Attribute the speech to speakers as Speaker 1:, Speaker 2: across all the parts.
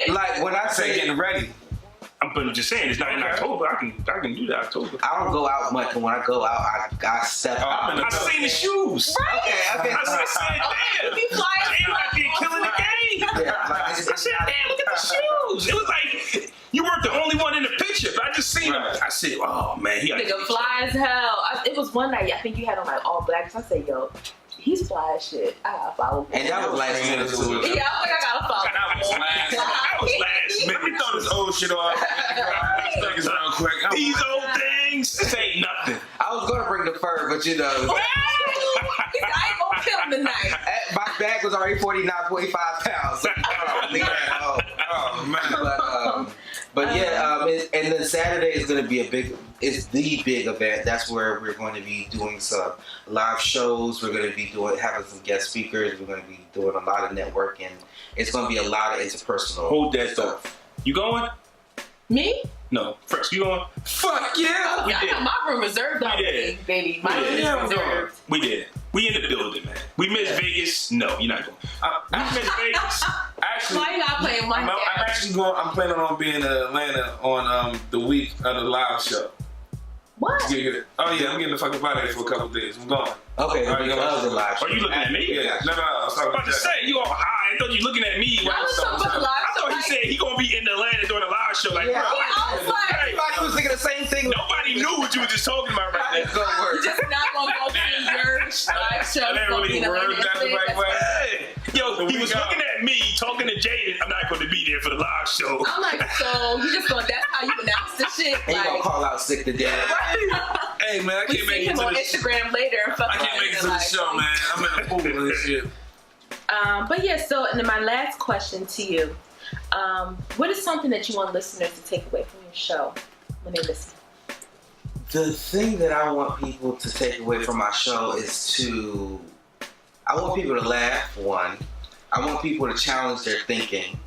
Speaker 1: Like when I say
Speaker 2: getting ready.
Speaker 3: I'm just saying, it's not in October. I can do that October.
Speaker 1: I don't go out much, and when I go out, I step out.
Speaker 3: I seen the shoes.
Speaker 4: Right?
Speaker 1: Okay.
Speaker 3: I said, damn.
Speaker 4: You fly
Speaker 3: Jayden out there killing the game.
Speaker 1: Yeah, like,
Speaker 3: I said, damn, look at the shoes. It was like, you weren't the only one in the picture, but I just seen him. I said, oh, man, he got
Speaker 4: nigga fly as hell. It was one night, I think you had on like all black. So I said, yo, he's fly as shit. I gotta follow him.
Speaker 1: And that was last minute too.
Speaker 4: Yeah, I was like, I gotta follow him.
Speaker 3: That was last minute.
Speaker 2: Let me throw this old shit off. Things real quick.
Speaker 3: These old things say nothing.
Speaker 1: I was gonna bring the fur, but you know.
Speaker 4: I ain't gonna kill him tonight.
Speaker 1: My bag was already 49.5 pounds. Oh man. But yeah, and then Saturday is going to be it's the big event. That's where we're going to be doing some live shows. We're going to be having some guest speakers. We're going to be doing a lot of networking. It's going to be a lot of interpersonal.
Speaker 3: Hold that stuff. You going?
Speaker 4: Me?
Speaker 3: No. First, you going?
Speaker 2: Fuck yeah.
Speaker 4: Oh, I got my room reserved already, baby. My room is reserved.
Speaker 3: We did. We in the building, man. We missed Vegas. No, you're not going. We missed Vegas.
Speaker 2: Actually,
Speaker 4: Why you not playing my
Speaker 2: I'm actually going. I'm planning on being in Atlanta on the week of the live show.
Speaker 4: What?
Speaker 2: Oh yeah, I'm getting the fuck out of here for a couple of days. I'm going.
Speaker 1: Okay,
Speaker 2: Are you
Speaker 1: live show.
Speaker 3: Are you looking at me?
Speaker 2: Yeah, no. I was
Speaker 3: I was about to say, you all high. I thought you looking at me.
Speaker 4: I was talking about the live
Speaker 3: I
Speaker 4: show.
Speaker 3: thought he said he gonna be in Atlanta doing a live show. Like,
Speaker 1: Yeah.
Speaker 3: bro,
Speaker 4: I was like,
Speaker 1: Everybody was thinking the same thing.
Speaker 3: nobody knew what you were just talking about right
Speaker 1: It's
Speaker 3: there.
Speaker 1: gonna work.
Speaker 4: you just not gonna go to your live show.
Speaker 2: I didn't really word that the right way.
Speaker 3: Hey, yo, he was looking at me, talking to Jayden. I'm not going to be there for the live show.
Speaker 4: I'm like, so you just gonna, that's how you announce the shit.
Speaker 1: And you gonna
Speaker 4: Like,
Speaker 1: call out sick to death.
Speaker 2: Hey man, I
Speaker 4: we
Speaker 2: can't
Speaker 4: see
Speaker 2: make it
Speaker 4: him
Speaker 2: to
Speaker 4: on
Speaker 2: the
Speaker 4: Instagram later.
Speaker 2: I can't make it to the show, man. I'm in the pool and this shit.
Speaker 4: But yeah, so and then my last question to you, what is something that you want listeners to take away from your show when they listen?
Speaker 1: The thing that I want people to take away from my show is I want people to laugh, one. I want people to challenge their thinking.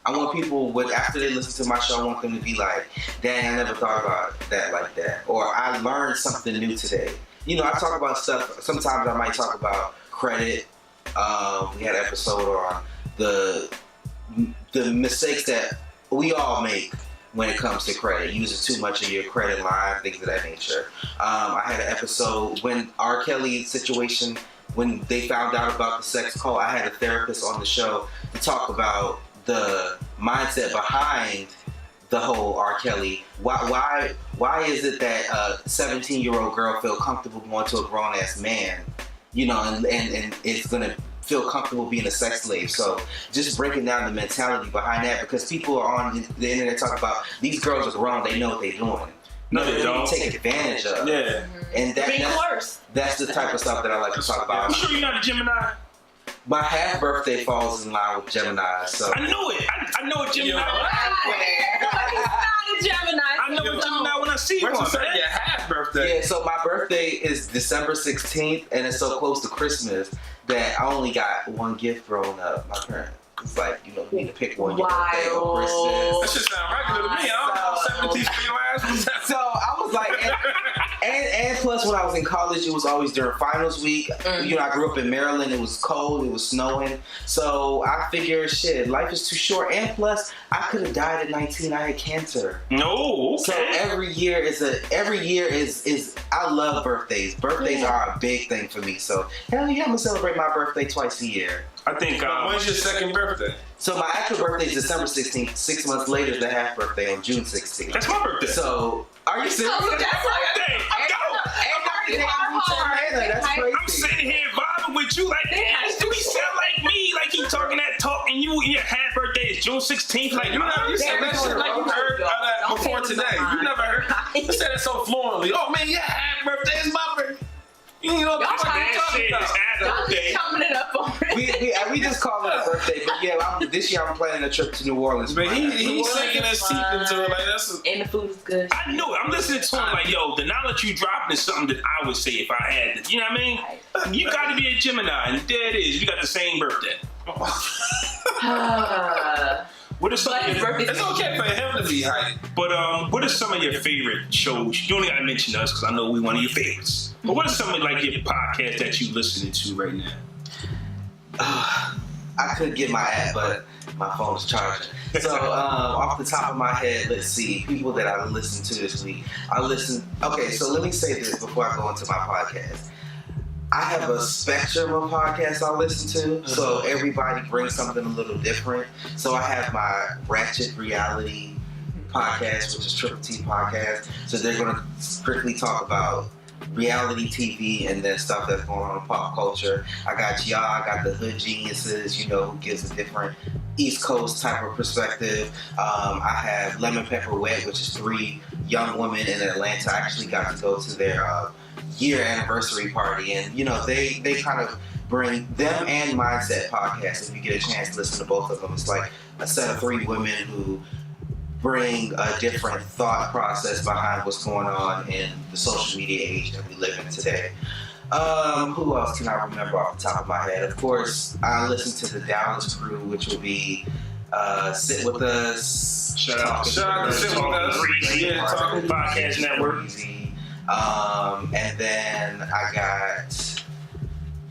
Speaker 1: I want people, after they listen to my show, I want them to be like, dang, I never thought about that like that. Or I learned something new today. You know, I talk about stuff, sometimes I might talk about credit. We had an episode on the mistakes that we all make when it comes to credit, using too much of your credit line, things of that nature. I had an episode when R. Kelly situation, when they found out about the sex call, I had a therapist on the show to talk about the mindset behind the whole R. Kelly. Why is it that a 17-year-old girl feel comfortable going to a grown-ass man, you know, and is gonna feel comfortable being a sex slave? So just breaking down the mentality behind that, because people are on the internet talking about these girls are grown, they know what they're doing.
Speaker 3: No, they don't.
Speaker 1: Take advantage of.
Speaker 3: Yeah.
Speaker 1: And that's the type of stuff that I like to talk about.
Speaker 3: You sure you're not a Gemini?
Speaker 1: My half birthday falls in line with Gemini, so
Speaker 3: I knew it. I know a Gemini.
Speaker 4: He's not a Gemini.
Speaker 3: I know a Gemini when I see one.
Speaker 2: Your
Speaker 3: Man.
Speaker 2: half birthday.
Speaker 1: yeah. So my birthday is December 16th, and it's so close to Christmas that I only got one gift thrown up. My parents. It's like, you know, you need to pick one. Your birthday or
Speaker 2: That
Speaker 1: Christmas.
Speaker 2: shit sound regular to me. I don't know. 17 for your ass.
Speaker 1: So I was like, and plus when I was in college, it was always during finals week. You know, I grew up in Maryland. It was cold. It was snowing. So I figured, shit, life is too short. And plus, I could have died at 19. I had cancer.
Speaker 3: No. Okay.
Speaker 1: So every year is I love birthdays. Birthdays are a big thing for me. So hell yeah, I'm gonna celebrate my birthday twice a year.
Speaker 3: I think.
Speaker 2: When's your second birthday?
Speaker 1: So my actual birthday is December 16th. 6 months later is the half birthday on June 16th.
Speaker 3: That's my birthday.
Speaker 1: So are you serious?
Speaker 4: So that's why
Speaker 3: Birthday.
Speaker 1: That's crazy.
Speaker 3: I'm sitting here vibing with you like, damn, do he sound like me? Like he talking that talk, and your half birthday is June 16th. Like,
Speaker 2: You said that shit like you heard that before today. You never heard. You said it so fluently. Oh man, your half birthday is my birthday. You know what I'm talking about.
Speaker 4: Y'all just coming it up already.
Speaker 1: we just call it a birthday, but yeah, this year I'm planning a trip to New Orleans.
Speaker 2: But he's sinking his teeth into it like that's.
Speaker 4: And the food is good.
Speaker 3: I knew it. I'm listening to him like, yo, the knowledge you dropping is something that I would say if I had it. You know what I mean? You got to be a Gemini, and there it is. You got the same birthday. What are some of your,
Speaker 2: It's okay for him to be hype.
Speaker 3: but what are some of your favorite shows? You only got to mention us because I know we're one of your favorites. But what are some of like your podcasts that you listening to right now?
Speaker 1: I could get my app, but My phone is charging. So off the top of my head, let's see, people that I listened to this week. Okay, so let me say this before I go into my podcast. I have a spectrum of podcasts I listen to, so everybody brings something a little different. So I have my Ratchet Reality podcast, which is Triple T podcast. So they're going to strictly talk about reality TV and then stuff that's going on in pop culture. I got y'all, I got the Hood Geniuses, who gives a different East Coast type of perspective. I have Lemon Pepper Wet, which is 3 young women in Atlanta. I actually got to go to their year anniversary party, and they kind of bring them and Mindset podcast. If you get a chance to listen to both of them, it's like a set of 3 women who bring a different thought process behind what's going on in the social media age that we live in today. Who else can I remember off the top of my head? Of course, I listen to the Dallas Crew, which will be Sit With Us.
Speaker 3: Shout out to Sit With Us. Talking Podcast Network.
Speaker 1: And then I got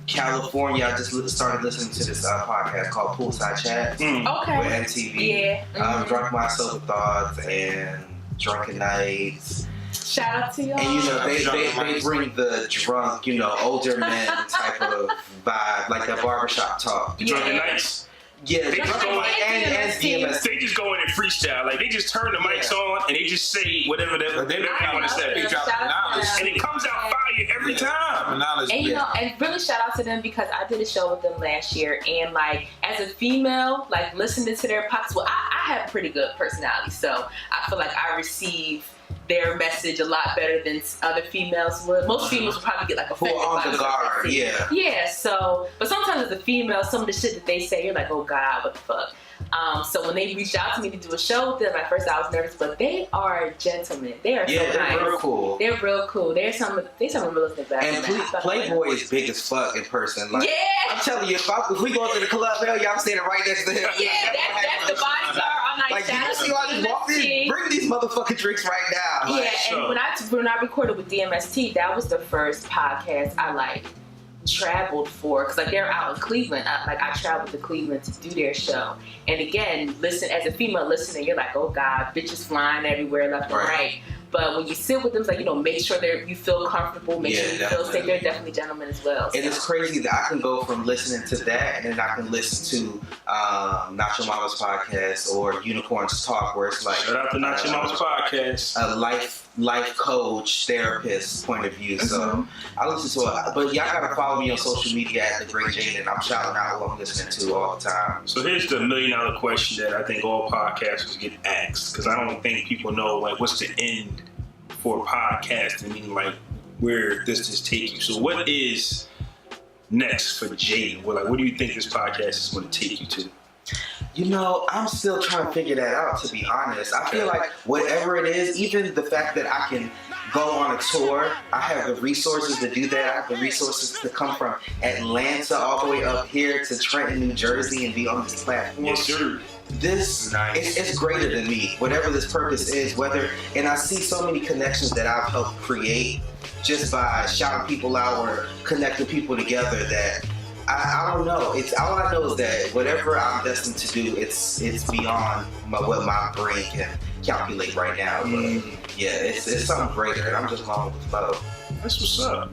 Speaker 1: California. I just started listening to this podcast called Poolside Chat with MTV.
Speaker 4: Yeah.
Speaker 1: Drunk My Sober Thoughts and Drunken Nights.
Speaker 4: Shout out to y'all.
Speaker 1: And they bring the drunk, older men type of vibe, like that barbershop talk.
Speaker 3: Drunken Nights.
Speaker 1: Yeah,
Speaker 3: they just go
Speaker 1: and DMS.
Speaker 3: They just go in and freestyle. Like they just turn the mics on and they just say whatever they want to say.
Speaker 2: They drop the knowledge,
Speaker 3: and it comes out fire every time.
Speaker 4: And and really shout out to them because I did a show with them last year, and like as a female, like listening to their pops. Well, I have a pretty good personality, so I feel like I receive their message a lot better than other females would. Most females would probably get like offended
Speaker 1: on the guard,
Speaker 4: yeah. So, but sometimes as a female, some of the shit that they say, you're like, oh God, what the fuck. So when they reached out to me to do a show with them, at first I was nervous, but they are gentlemen. They are so nice.
Speaker 1: They're real cool.
Speaker 4: They're real cool. They're some realistic back.
Speaker 1: And Playboy is big as fuck in person. Like, I'm telling you, if we go to the club, hell yeah, I'm standing right next to him.
Speaker 4: Yeah, that's the bodyguard. I'm like,
Speaker 1: you see why I just walked in? Bring these motherfucking drinks right now.
Speaker 4: Yeah, and when I recorded with DMST, that was the first podcast I traveled for, because they're out in Cleveland. I traveled to Cleveland to do their show, and again, listen, as a female listener, you're like, oh God, bitches flying everywhere left and right. But when you sit with them, it's like, make sure you feel comfortable, make sure you feel safe. They're definitely gentlemen as well.
Speaker 1: And it's crazy that I can go from listening to that and then I can listen to Not Your Mama's podcast or Unicorns Talk, where it's like,
Speaker 3: shout out to Not Your Mama's podcast,
Speaker 1: a life coach, therapist point of view. So I listen to it. But y'all gotta follow me on social media at The Great Jayden. I'm shouting out who I'm listening to all the time.
Speaker 3: So here's the $1 million question that I think all podcasters get asked, because I don't think people know what's the end for podcasting, meaning where does this take you? So what is next for Jayden? What do you think this podcast is going to take you to?
Speaker 1: I'm still trying to figure that out, to be honest. I feel like whatever it is, even the fact that I can go on a tour, I have the resources to do that. I have the resources to come from Atlanta all the way up here to Trenton, New Jersey, and be on this platform.
Speaker 3: Yes, sir.
Speaker 1: This it's greater than me, whatever this purpose is, and I see so many connections that I've helped create just by shouting people out or connecting people together that I don't know. It's all I know is that whatever I'm destined to do, it's beyond what my brain can calculate right now. But yeah, it's something greater, and I'm just going with the flow.
Speaker 3: That's what's up.